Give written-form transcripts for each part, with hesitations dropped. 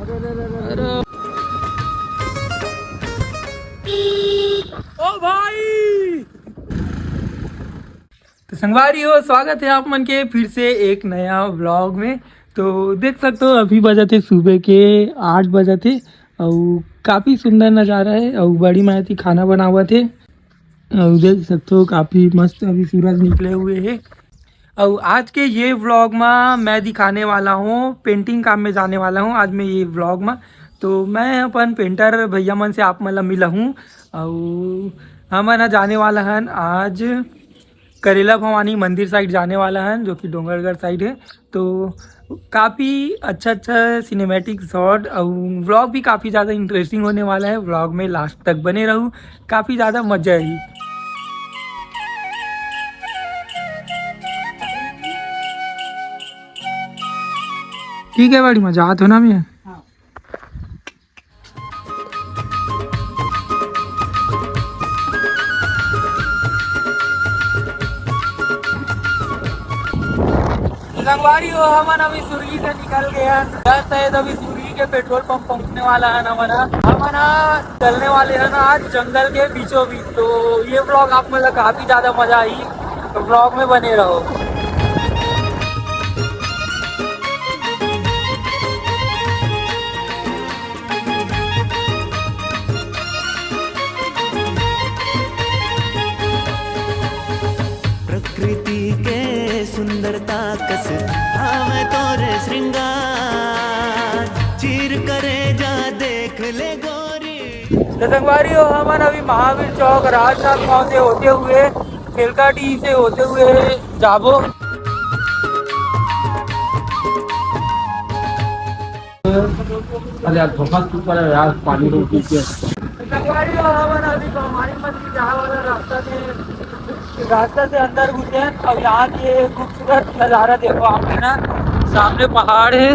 अरे ओ भाई, तो संगवारी हो, स्वागत है आप मन के फिर से एक नया व्लॉग में। तो देख सकते हो अभी बजे थे सुबह के 8 बजे थे और काफ़ी सुंदर नज़ारा है और बड़ी मायती खाना बना हुआ थे और देख सकते हो काफ़ी मस्त अभी सूरज निकले हुए है। और आज के ये व्लॉग में मैं दिखाने वाला हूँ पेंटिंग काम में जाने वाला हूँ आज मैं ये व्लॉग में। तो मैं अपन पेंटर भैया मन से आप मतलब मिला हूँ और हम ना जाने वाला हैं आज करेला भवानी मंदिर साइड जाने वाला है जो कि डोंगरगढ़ साइड है। तो काफ़ी अच्छा सिनेमैटिक शॉट और व्लॉग भी काफ़ी ज़्यादा इंटरेस्टिंग होने वाला है। व्लॉग में लास्ट तक बने रहूँ, काफ़ी ज़्यादा मजा आई। ठीक है, बड़ी मजा आत हो ना मैं। संगवारी हो, हम अभी सुरगी से निकल गया जस्ट है, अभी सुरगी के पेट्रोल पंप पहुंचने वाला है हमारा। हम चलने वाले हैं ना आज जंगल के बीचों बीच। तो ये ब्लॉग आप मतलब काफी ज्यादा मजा आई, तो ब्लॉग में बने रहो। प्रकृति के सुंदरता कस आवे तोरे श्रृंगार चीर करे जा देख ले गोरी। तो संगवारी हो, हम अभी महावीर चौक राजनाथ गाँव से होते हुए खेलकाटी से होते हुए जाबो। अरे यार फोकस ऊपर है यार, पानी रोक दीजिए। संगवारी हो, हम अभी हमारी मंदिर जहाँ वाला रास्ता से अंदर घुसे हैं। अब यहाँ के खूबसूरत नज़ारा देखो आपने ना, सामने पहाड़ है।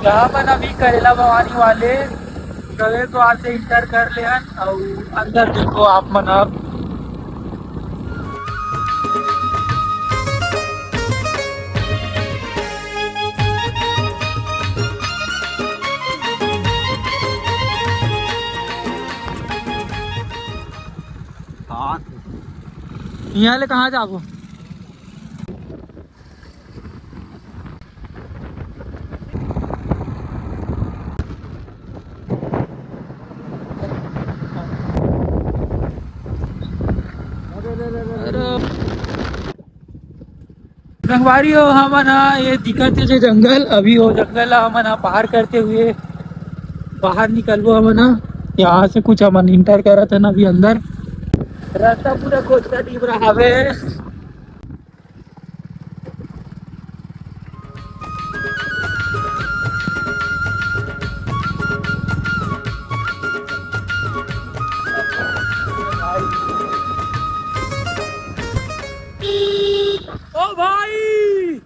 यहाँ पर अभी करेला भवानी वाले प्रवेश द्वार से इंटर कर ले हैं और अंदर देखो आप मन अब यहाँ ले कहाँ जाबो। संगवारी हो, हम ये दिक्कत है जो जंगल अभी हो जंगल हम पार करते हुए बाहर निकलबो। हम यहाँ से कुछ हम इंटर करा था ना अभी अंदर रास्ता पूरा खोजता टीम रहा है। ओ भाई,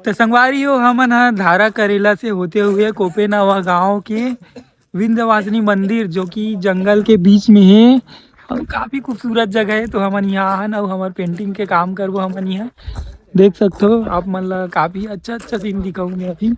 तो संगवारी हो, हम धारा करेला से होते हुए कोपेनावा गांव के विंध्यवासिनी मंदिर जो कि जंगल के बीच में है और काफ़ी खूबसूरत जगह है। तो हम यहाँ आन और हमारे पेंटिंग के काम करबो। हम यहाँ देख सकते हो आप मतलब काफ़ी अच्छा सीन दिखाऊँ मैं अभी।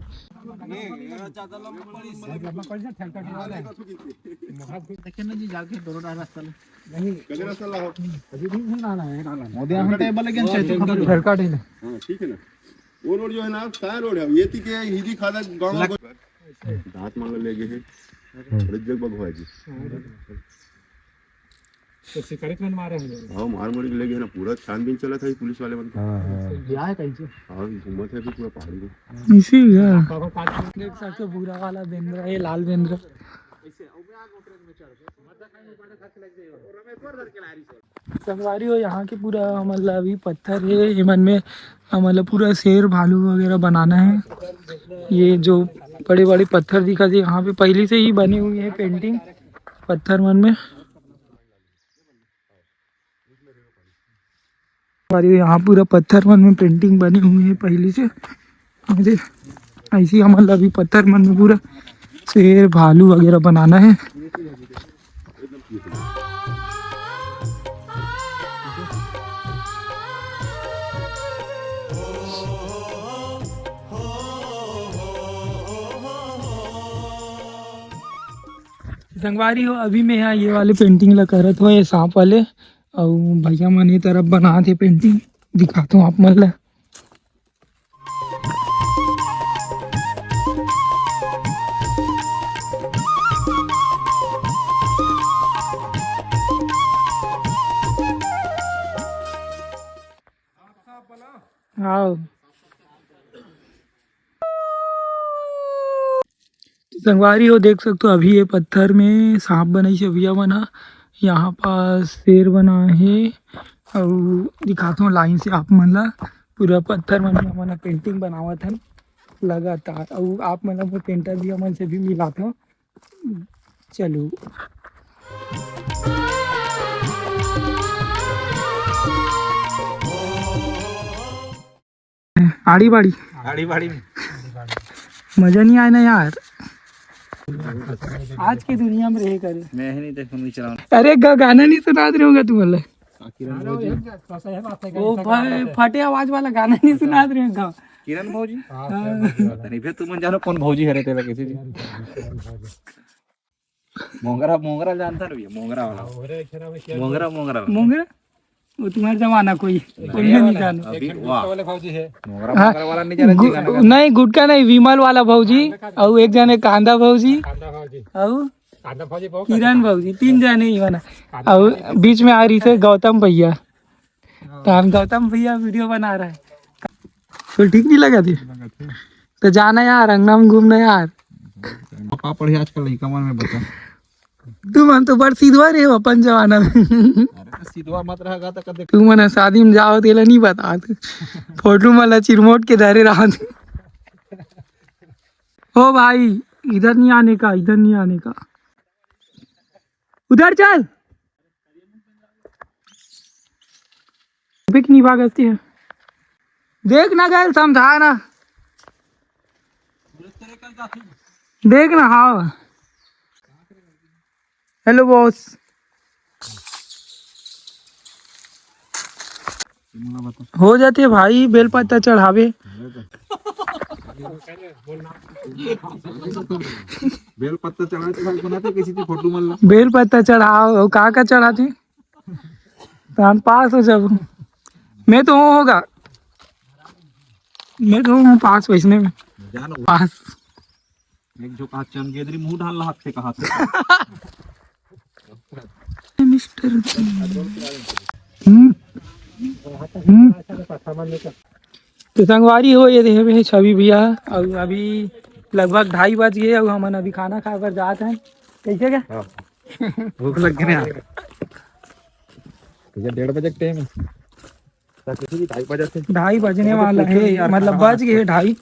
वो रोड जो है ना साया रोड है, ये थी के हिंदी खादा गांव में दांत मांग ले गए हैं रज्जक बगवाजी तो सिकरेट में मारे हैं। हां मार मोड़ के ले गए ना, पूरा छानबीन चला था पुलिस वाले बन। हां क्या है कैसे हां घूमत है भी पूरा पहाड़ी में इसी देख सकते हो पूरा वाला बेंद्रा है, लाल बेंद्रा। संगवारी हो, यहाँ के पूरा मतलब अभी पत्थर है ये मन में मतलब पूरा शेर भालू वगैरह बनाना है। ये जो बड़े बड़े पत्थर दिखा थे यहाँ पे पहले से ही बनी हुई है पेंटिंग पत्थर मन में। यहाँ पूरा पत्थर मन में पेंटिंग बनी हुई है पहले से। मुझे ऐसी मतलब अभी पत्थर मन में पूरा शेर भालू वगैरह बनाना है। संगवारी हो अभी मैं यहाँ ये वाले पेंटिंग ला करत हो, ये सांप वाले, और भैया मन ये तरफ बना थे पेंटिंग, दिखाता हूँ आप मन ला। हाँ संगवारी हो देख सकते हो अभी ये पत्थर में सांप बनाई से भैया बना, यहाँ पास शेर बना है, और दिखाता हूँ लाइन से आप मन ला। पूरा पत्थर मन में हमन पेंटिंग बनावत हन लगातार, और आप मन ला पेंटर भी हमन से भी मिलाता हूँ। चलो आड़ी बाड़ी मजा नहीं आया ना यार, आज की दुनिया में रहे करे। मैं ही नहीं देखूं नहीं चलाऊं। अरे गाना नहीं सुना रहे होगा तुम वाला, वो फटे आवाज वाला गाना नहीं सुना रहे होगा। किरण भौजी नहीं फिर तुम जानो कौन भौजी है तेरा किसी जी मोंगरा जानता ना भैया, मोंगरा वाला मोंगरा वो तुम्हारा जमाना कोई नहीं जानो। अभी वाह भौजी है मोंगरा वाला नहीं जाना। नहीं गुटका नहीं, विमल वाला भौजी, और एक जने कांदा भौजी, और किरण भौजी, 3 जने ही बना, और बीच में आ रही थे गौतम भैया। तो हम गौतम भैया वीडियो बना रहा है, तो ठीक नहीं लगा थी तो जाना यार अंगना में घूमना यार। पापा पढ़े आजकल लड़का मन में बता तुम हम तो बड़ सीधवा रहे हो अपन जमाना में। अरे सीधवा मत रहेगा तो कदे तुम मना शादी में जाओ तेला नहीं बता, फोटो वाला चिरमोट के धरे रहा। ओ भाई इधर नहीं आने का, इधर नहीं आने का, उधर चल। नहीं भागती है, देख ना गए समझा ना, देख ना। हाँ हेलो बॉस, हो जाते भाई बेलपत्ता चढ़ावे। बेलपत्ता चढ़ाते बनाते किसी की फोटो मन बेलपत्ता चढ़ाओ, का चढ़ाते तो पास हो जब। मैं तो होगा, मैं तो हूँ पास वैसने में पास। एक जो कहा चमगेदरी मुंह डाल रहा थे कहा मिस्टर तो संगवारी हो ये देखे छवि भैया, और अभी लगभग 2:30 बज गए, और हम अभी खाना खा कर जाते हैं। कैसे क्या भूख लग गई ना 1:30 बजे टाइम है, 2:30 बजने वाला है, मतलब बज गए 2:30।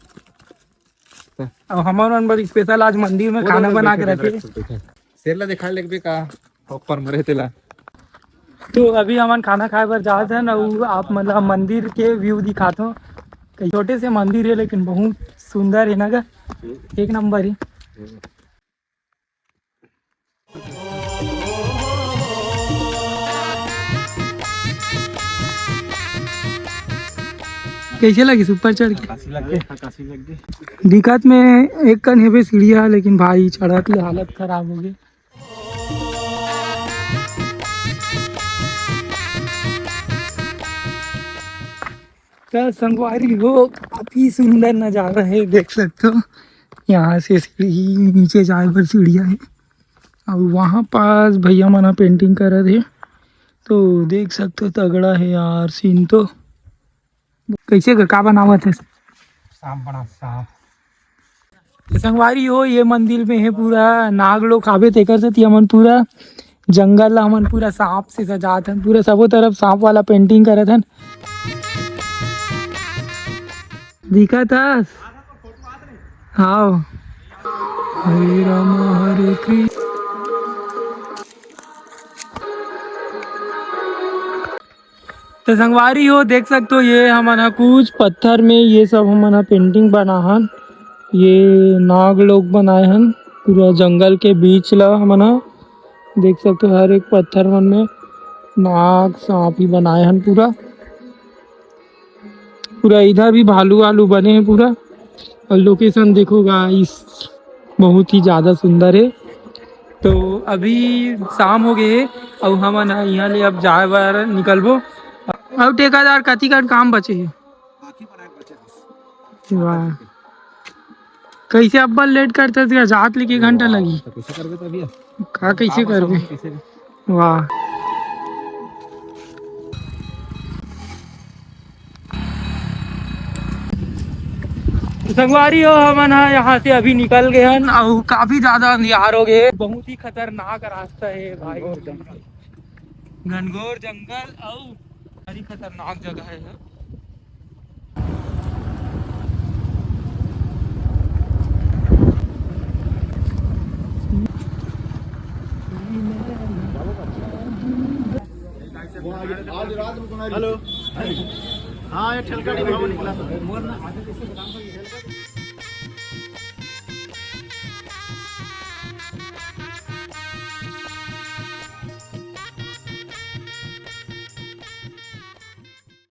और हमारे नंबर स्पेशल आज मंदिर में खाना बना के रखे, सेला दिखा लेके का ऊपर मरे तेला। तो अभी हम खाना खाए पर जाते हैं, और आप मतलब मंदिर के व्यू दिखाते हो। छोटे से मंदिर है लेकिन बहुत सुंदर है ना, का एक नंबर है। कैसे लगी ऊपर चढ़ के? दिक्कत में एक कन है पे सीढ़िया, लेकिन भाई चढ़ा की हालत खराब हो गई। तो संगवारी हो काफी सुंदर नज़ारा है, देख सकते हो। यहाँ से सीढ़ी नीचे जाए पर सीढ़िया है, और वहाँ पास भैया मना पेंटिंग कर रहे थे, तो देख सकते हो तगड़ा है यार सीन। तो कैसे का बनावा थे? सांप बना सांप। संगवारी हो ये मंदिर में है पूरा नाग लोग आवे तेकर से हमन पूरा जंगल हमन पूरा सांप से सजात हन, पूरा सबो तरफ सांप वाला पेंटिंग करत हन। दिखत हस? हाँ हरे राम हरे कृष्ण। तो संगवारी हो देख सकते हो ये हमारा कुछ पत्थर में ये सब हमारा पेंटिंग बना हन, ये नाग लोग बनाए हन, पूरा जंगल के बीच ला हमन ह देख सकते हो, हर एक पत्थर मन में नाग सांप ही बनाए हन पूरा। पूरा इधर भी भालू वालू बने हैं पूरा। और लोकेशन देखो गाइस, बहुत ही ज़्यादा सुंदर है। तो अभी शाम हो गए और हमन यहाँ ले अब जाए बर निकलबो। अब ठेकेदार कथी का काम बचे है? वाह, कैसे अब्बल लेट करते थे, जात लेके घंटा लगी का, कैसे करबे? वाह, संगवारी हो हमन यहाँ से अभी निकल गए हैं और काफी ज्यादा अंधियार हो गए। बहुत ही खतरनाक रास्ता है भाई, घनघोर जंगल और बड़ी खतरनाक जगह है। आज रात में हेलो, हाँ ये ठलकाड़ी भाव निकला था।